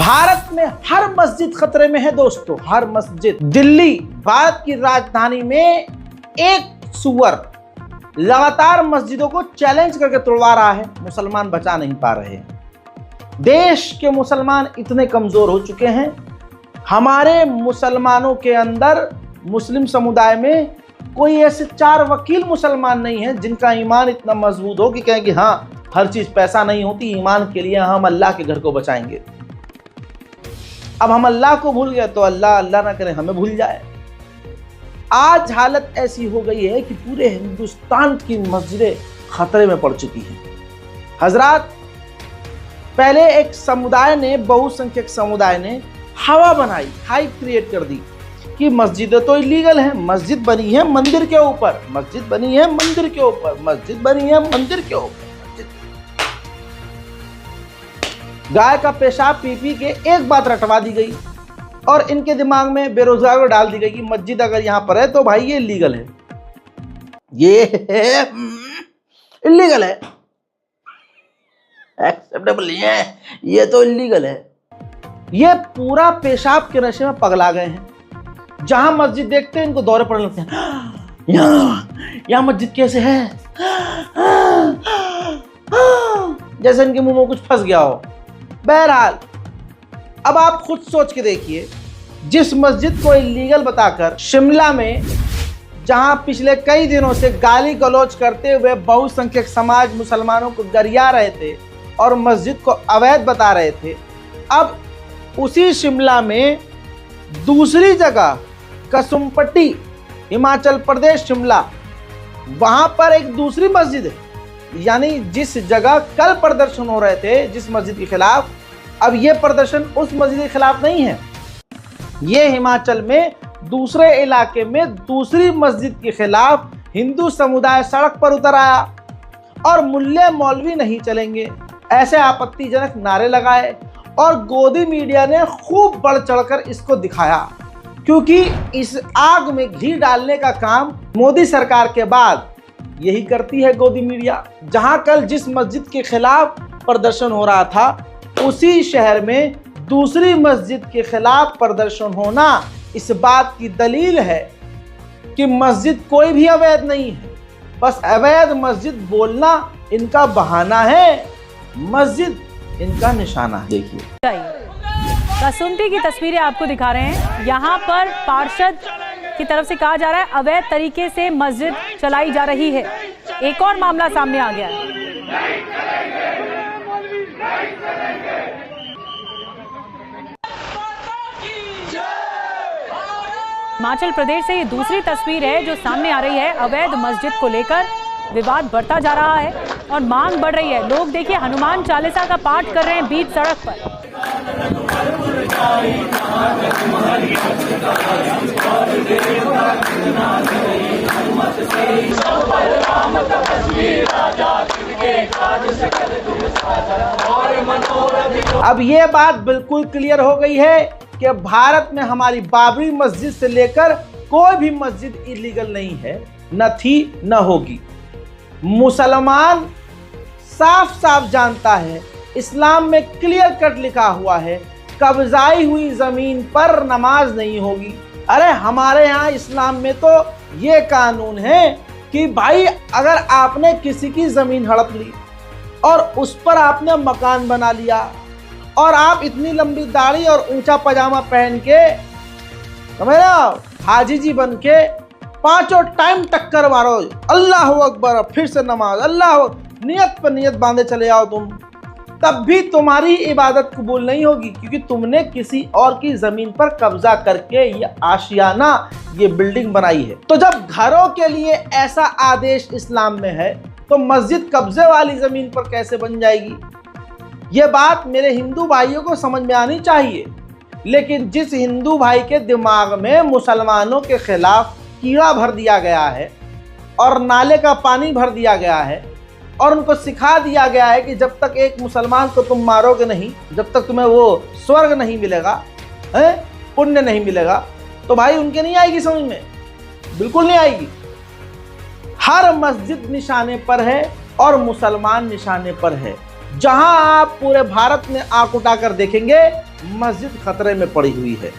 भारत में हर मस्जिद खतरे में है दोस्तों, हर मस्जिद। दिल्ली भारत की राजधानी में एक सुअर लगातार मस्जिदों को चैलेंज करके तोड़वा रहा है, मुसलमान बचा नहीं पा रहे हैं। देश के मुसलमान इतने कमजोर हो चुके हैं, हमारे मुसलमानों के अंदर, मुस्लिम समुदाय में कोई ऐसे 4 वकील मुसलमान नहीं है जिनका ईमान इतना मजबूत हो कि कहें कि हाँ, हर चीज पैसा नहीं होती, ईमान के लिए हम अल्लाह के घर को बचाएंगे। अब हम अल्लाह को भूल गए तो अल्लाह ना करे हमें भूल जाए। आज हालत ऐसी हो गई है कि पूरे हिंदुस्तान की मस्जिदें खतरे में पड़ चुकी हैं। हजरात, पहले एक समुदाय ने, बहुसंख्यक समुदाय ने हवा बनाई, हाइप क्रिएट कर दी कि मस्जिदें तो इलीगल हैं। मस्जिद बनी है मंदिर के ऊपर, मस्जिद बनी है मंदिर के ऊपर, मस्जिद बनी है मंदिर के ऊपर। गाय का पेशाब पी पी के एक बात रटवा दी गई और इनके दिमाग में बेरोजगार को डाल दी गई कि मस्जिद अगर यहां पर है तो भाई ये इलीगल है, ये इलीगल है, एक्सेप्टेबल नहीं है, ये तो इलीगल है। ये पूरा पेशाब के नशे में पगला गए हैं। जहां मस्जिद देखते हैं इनको दौरे पड़ने लगते हैं, यहां मस्जिद कैसे है, जैसे इनके मुंह में कुछ फंस गया हो। बहरहाल, अब आप खुद सोच के देखिए, जिस मस्जिद को इलीगल बताकर शिमला में, जहां पिछले कई दिनों से गाली गलौज करते हुए बहुसंख्यक समाज मुसलमानों को गरिया रहे थे और मस्जिद को अवैध बता रहे थे, अब उसी शिमला में दूसरी जगह कसुम्पटी, हिमाचल प्रदेश, शिमला, वहां पर एक दूसरी मस्जिद है। यानी जिस जगह कल प्रदर्शन हो रहे थे जिस मस्जिद के खिलाफ, अब ये प्रदर्शन उस मस्जिद के खिलाफ नहीं है। ये हिमाचल में दूसरे इलाके में दूसरी मस्जिद के खिलाफ हिंदू समुदाय सड़क पर उतर आया और मुल्ले मौलवी नहीं चलेंगे ऐसे आपत्तिजनक नारे लगाए और गोदी मीडिया ने खूब बढ़ चढ़कर इसको दिखाया, क्योंकि इस आग में घी डालने का काम मोदी सरकार के बाद यही करती है गोदी मीडिया। जहां कल जिस मस्जिद के खिलाफ प्रदर्शन हो रहा था, उसी शहर में दूसरी मस्जिद के खिलाफ प्रदर्शन होना इस बात की दलील है कि मस्जिद कोई भी अवैध नहीं है, बस अवैध मस्जिद बोलना इनका बहाना है, मस्जिद इनका निशाना है। देखिए, कसुम्पटी की तस्वीरें आपको दिखा रहे हैं। यहाँ पर पार्षद की तरफ से कहा जा रहा है अवैध तरीके से मस्जिद चलाई जा रही है। एक और मामला सामने आ गया है। हिमाचल प्रदेश से ये दूसरी तस्वीर है जो सामने आ रही है। अवैध मस्जिद को लेकर विवाद बढ़ता जा रहा है और मांग बढ़ रही है। लोग देखिए हनुमान चालीसा का पाठ कर रहे हैं बीच सड़क पर। अब ये बात बिल्कुल क्लियर हो गई है कि भारत में हमारी बाबरी मस्जिद से लेकर कोई भी मस्जिद इलीगल नहीं है, न थी न होगी। मुसलमान साफ साफ जानता है, इस्लाम में क्लियर कट लिखा हुआ है, कब्जाई हुई जमीन पर नमाज नहीं होगी। अरे हमारे यहाँ इस्लाम में तो ये कानून है कि भाई अगर आपने किसी की जमीन हड़प ली और उस पर आपने मकान बना लिया और आप इतनी लंबी दाढ़ी और ऊंचा पजामा पहन के, समझ रहे हो, हाजी जी बन के 5 टाइम टक्कर मारो, अल्लाह अकबर, फिर से नमाज, अल्लाह, नियत पर नियत बांधे चले आओ तुम, तब भी तुम्हारी इबादत कबूल नहीं होगी, क्योंकि तुमने किसी और की जमीन पर कब्जा करके ये आशियाना, ये बिल्डिंग बनाई है। तो जब घरों के लिए ऐसा आदेश इस्लाम में है तो मस्जिद कब्जे वाली जमीन पर कैसे बन जाएगी? ये बात मेरे हिंदू भाइयों को समझ में आनी चाहिए। लेकिन जिस हिंदू भाई के दिमाग में मुसलमानों के खिलाफ कीड़ा भर दिया गया है और नाले का पानी भर दिया गया है और उनको सिखा दिया गया है कि जब तक एक मुसलमान को तुम मारोगे नहीं, जब तक तुम्हें वो स्वर्ग नहीं मिलेगा, पुण्य नहीं मिलेगा, तो भाई उनके नहीं आएगी समझ में, बिल्कुल नहीं आएगी। हर मस्जिद निशाने पर है और मुसलमान निशाने पर है। जहां आप पूरे भारत में आंख उठाकर देखेंगे मस्जिद खतरे में पड़ी हुई है।